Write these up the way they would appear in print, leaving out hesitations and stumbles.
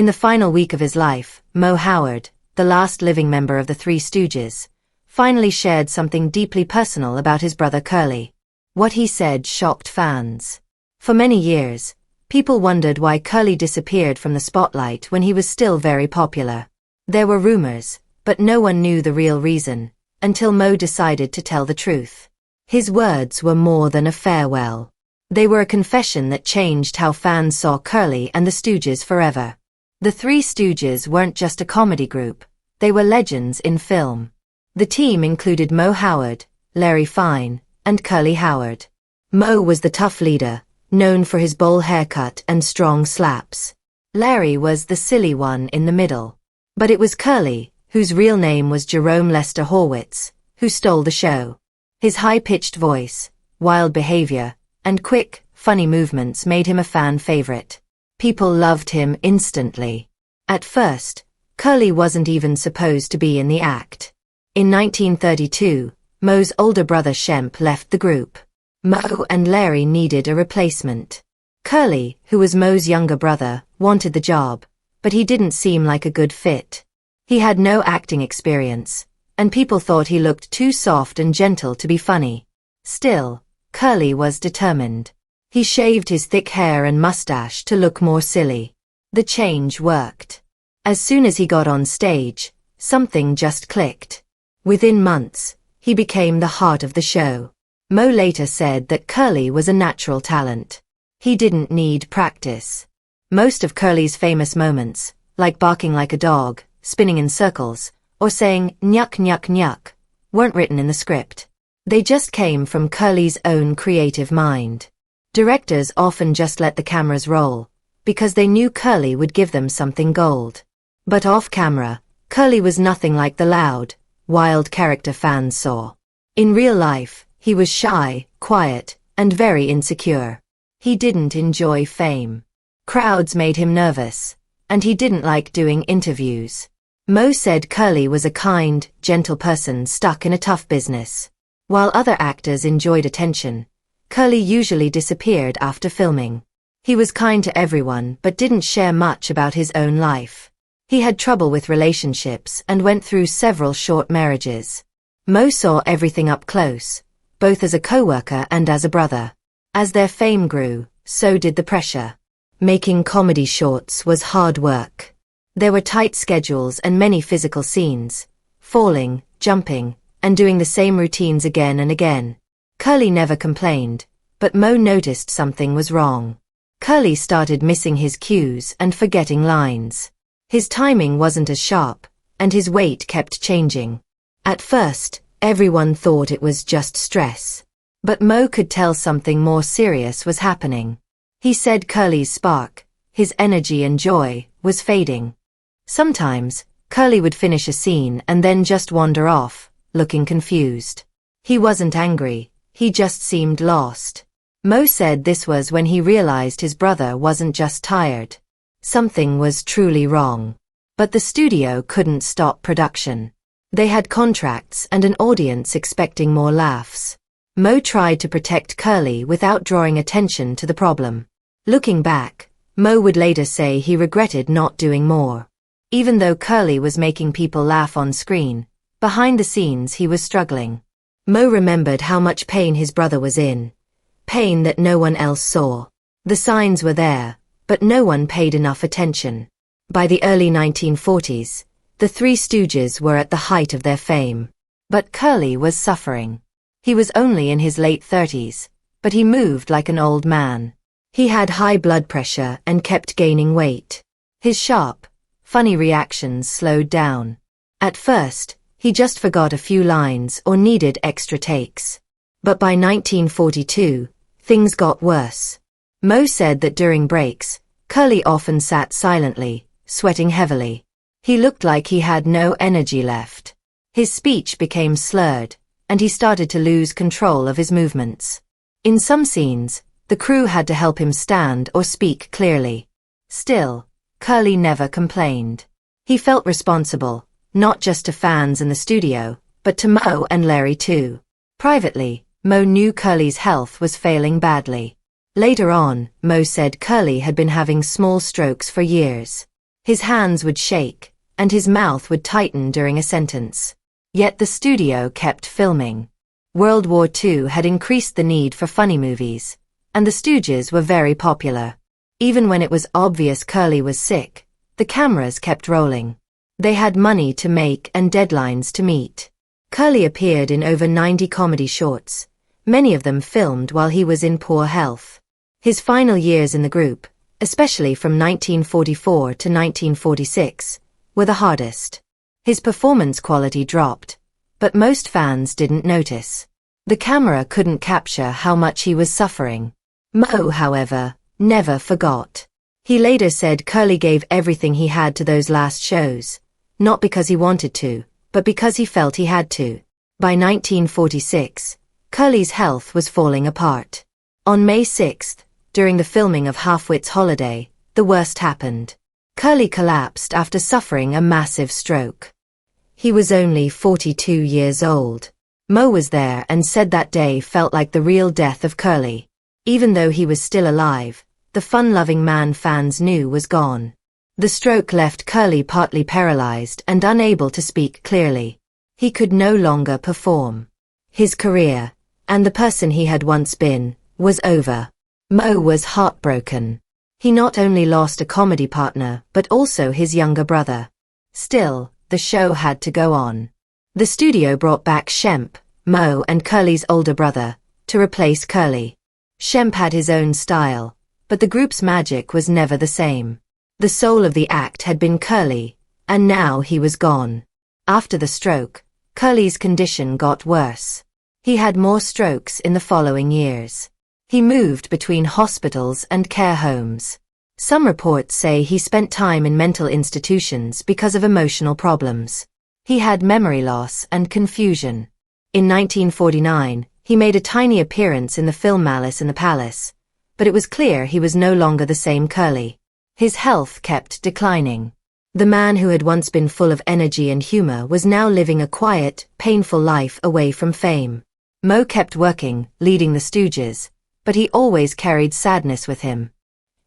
In the final week of his life, Moe Howard, the last living member of the Three Stooges, finally shared something deeply personal about his brother Curly. What he said shocked fans. For many years, people wondered why Curly disappeared from the spotlight when he was still very popular. There were rumors, but no one knew the real reason, until Moe decided to tell the truth. His words were more than a farewell. They were a confession that changed how fans saw Curly and the Stooges forever. The Three Stooges weren't just a comedy group, they were legends in film. The team included Moe Howard, Larry Fine, and Curly Howard. Moe was the tough leader, known for his bowl haircut and strong slaps. Larry was the silly one in the middle. But it was Curly, whose real name was Jerome Lester Horwitz, who stole the show. His high-pitched voice, wild behavior, and quick, funny movements made him a fan favorite. People loved him instantly. At first, Curly wasn't even supposed to be in the act. In 1932, Moe's older brother Shemp left the group. Moe and Larry needed a replacement. Curly, who was Moe's younger brother, wanted the job, but he didn't seem like a good fit. He had no acting experience, and people thought he looked too soft and gentle to be funny. Still, Curly was determined. He shaved his thick hair and mustache to look more silly. The change worked. As soon as he got on stage, something just clicked. Within months, he became the heart of the show. Moe later said that Curly was a natural talent. He didn't need practice. Most of Curly's famous moments, like barking like a dog, spinning in circles, or saying "nyuk nyuk nyuk," weren't written in the script. They just came from Curly's own creative mind. Directors often just let the cameras roll, because they knew Curly would give them something gold. But off-camera, Curly was nothing like the loud, wild character fans saw. In real life, he was shy, quiet, and very insecure. He didn't enjoy fame. Crowds made him nervous, and he didn't like doing interviews. Moe said Curly was a kind, gentle person stuck in a tough business. While other actors enjoyed attention, Curly usually disappeared after filming. He was kind to everyone but didn't share much about his own life. He had trouble with relationships and went through several short marriages. Moe saw everything up close, both as a co-worker and as a brother. As their fame grew, so did the pressure. Making comedy shorts was hard work. There were tight schedules and many physical scenes, falling, jumping, and doing the same routines again and again. Curly never complained, but Moe noticed something was wrong. Curly started missing his cues and forgetting lines. His timing wasn't as sharp, and his weight kept changing. At first, everyone thought it was just stress. But Moe could tell something more serious was happening. He said Curly's spark, his energy and joy, was fading. Sometimes, Curly would finish a scene and then just wander off, looking confused. He wasn't angry, he just seemed lost. Moe said this was when he realized his brother wasn't just tired. Something was truly wrong. But the studio couldn't stop production. They had contracts and an audience expecting more laughs. Moe tried to protect Curly without drawing attention to the problem. Looking back, Moe would later say he regretted not doing more. Even though Curly was making people laugh on screen, behind the scenes he was struggling. Moe remembered how much pain his brother was in. Pain that no one else saw. The signs were there, but no one paid enough attention. By the early 1940s, the Three Stooges were at the height of their fame. But Curly was suffering. He was only in his late 30s, but he moved like an old man. He had high blood pressure and kept gaining weight. His sharp, funny reactions slowed down. At first, he just forgot a few lines or needed extra takes. But by 1942, things got worse. Moe said that during breaks, Curly often sat silently, sweating heavily. He looked like he had no energy left. His speech became slurred, and he started to lose control of his movements. In some scenes, the crew had to help him stand or speak clearly. Still, Curly never complained. He felt responsible, not just to fans in the studio, but to Moe and Larry too. Privately, Moe knew Curly's health was failing badly. Later on, Moe said Curly had been having small strokes for years. His hands would shake, and his mouth would tighten during a sentence. Yet the studio kept filming. World War II had increased the need for funny movies, and the Stooges were very popular. Even when it was obvious Curly was sick, the cameras kept rolling. They had money to make and deadlines to meet. Curly appeared in over 90 comedy shorts, many of them filmed while he was in poor health. His final years in the group, especially from 1944 to 1946, were the hardest. His performance quality dropped, but most fans didn't notice. The camera couldn't capture how much he was suffering. Moe, however, never forgot. He later said Curly gave everything he had to those last shows, not because he wanted to, but because he felt he had to. By 1946, Curly's health was falling apart. On May 6, during the filming of Half-Wit's Holiday, the worst happened. Curly collapsed after suffering a massive stroke. He was only 42 years old. Moe was there and said that day felt like the real death of Curly. Even though he was still alive, the fun-loving man fans knew was gone. The stroke left Curly partly paralyzed and unable to speak clearly. He could no longer perform. His career, and the person he had once been, was over. Moe was heartbroken. He not only lost a comedy partner but also his younger brother. Still, the show had to go on. The studio brought back Shemp, Moe and Curly's older brother, to replace Curly. Shemp had his own style, but the group's magic was never the same. The soul of the act had been Curly, and now he was gone. After the stroke, Curly's condition got worse. He had more strokes in the following years. He moved between hospitals and care homes. Some reports say he spent time in mental institutions because of emotional problems. He had memory loss and confusion. In 1949, he made a tiny appearance in the film Malice in the Palace, but it was clear he was no longer the same Curly. His health kept declining. The man who had once been full of energy and humor was now living a quiet, painful life away from fame. Moe kept working, leading the Stooges, but he always carried sadness with him.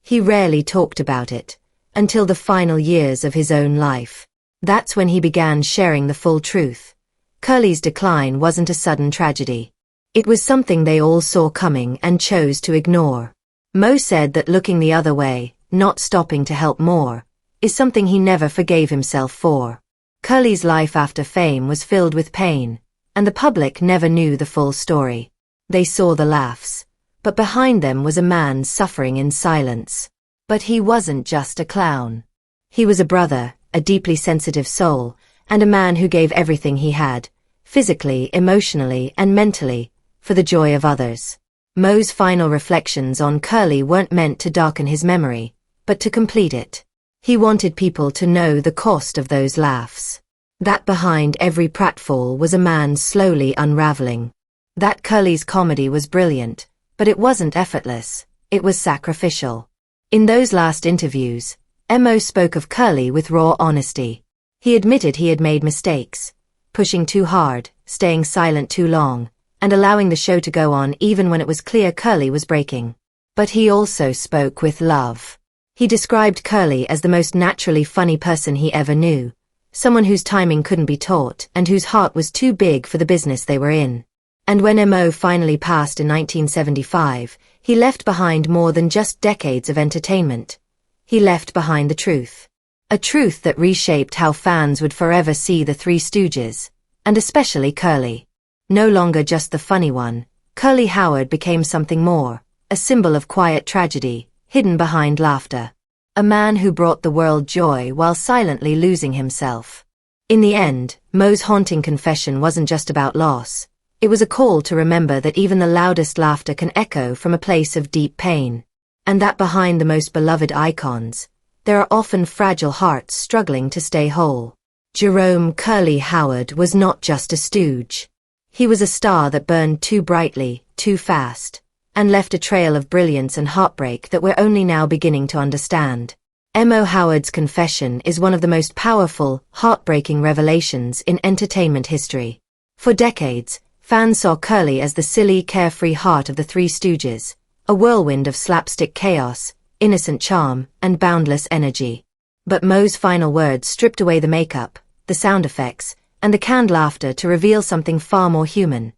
He rarely talked about it, until the final years of his own life. That's when he began sharing the full truth. Curly's decline wasn't a sudden tragedy. It was something they all saw coming and chose to ignore. Moe said that looking the other way, not stopping to help more, is something he never forgave himself for. Curly's life after fame was filled with pain, and the public never knew the full story. They saw the laughs, but behind them was a man suffering in silence. But he wasn't just a clown. He was a brother, a deeply sensitive soul, and a man who gave everything he had, physically, emotionally, and mentally, for the joy of others. Moe's final reflections on Curly weren't meant to darken his memory, but to complete it. He wanted people to know the cost of those laughs. That behind every pratfall was a man slowly unraveling. That Curly's comedy was brilliant, but it wasn't effortless, it was sacrificial. In those last interviews, Moe spoke of Curly with raw honesty. He admitted he had made mistakes, pushing too hard, staying silent too long, and allowing the show to go on even when it was clear Curly was breaking. But he also spoke with love. He described Curly as the most naturally funny person he ever knew, someone whose timing couldn't be taught and whose heart was too big for the business they were in. And when Moe finally passed in 1975, he left behind more than just decades of entertainment. He left behind the truth. A truth that reshaped how fans would forever see the Three Stooges, and especially Curly. No longer just the funny one, Curly Howard became something more, a symbol of quiet tragedy, hidden behind laughter. A man who brought the world joy while silently losing himself. In the end, Moe's haunting confession wasn't just about loss. It was a call to remember that even the loudest laughter can echo from a place of deep pain. And that behind the most beloved icons, there are often fragile hearts struggling to stay whole. Jerome "Curly" Howard was not just a stooge. He was a star that burned too brightly, too fast, and left a trail of brilliance and heartbreak that we're only now beginning to understand. Moe Howard's confession is one of the most powerful, heartbreaking revelations in entertainment history. For decades, fans saw Curly as the silly, carefree heart of the Three Stooges, a whirlwind of slapstick chaos, innocent charm, and boundless energy. But Moe's final words stripped away the makeup, the sound effects, and the canned laughter to reveal something far more human.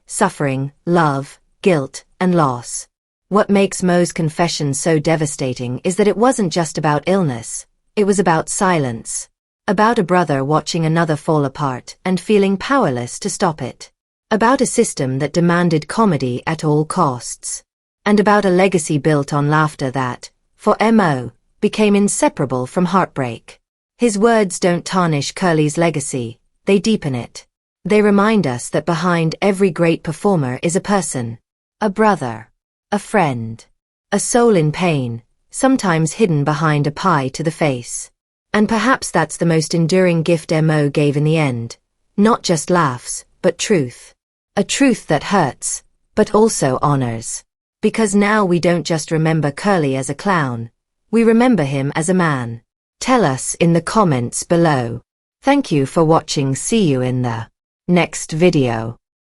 Suffering, love, guilt, and loss. What makes Moe's confession so devastating is that it wasn't just about illness, it was about silence. About a brother watching another fall apart and feeling powerless to stop it. About a system that demanded comedy at all costs. And about a legacy built on laughter that, for Moe, became inseparable from heartbreak. His words don't tarnish Curly's legacy, they deepen it. They remind us that behind every great performer is a person. A brother. A friend. A soul in pain, sometimes hidden behind a pie to the face. And perhaps that's the most enduring gift Moe gave in the end. Not just laughs, but truth. A truth that hurts, but also honors. Because now we don't just remember Curly as a clown, we remember him as a man. Tell us in the comments below. Thank you for watching. See you in the next video.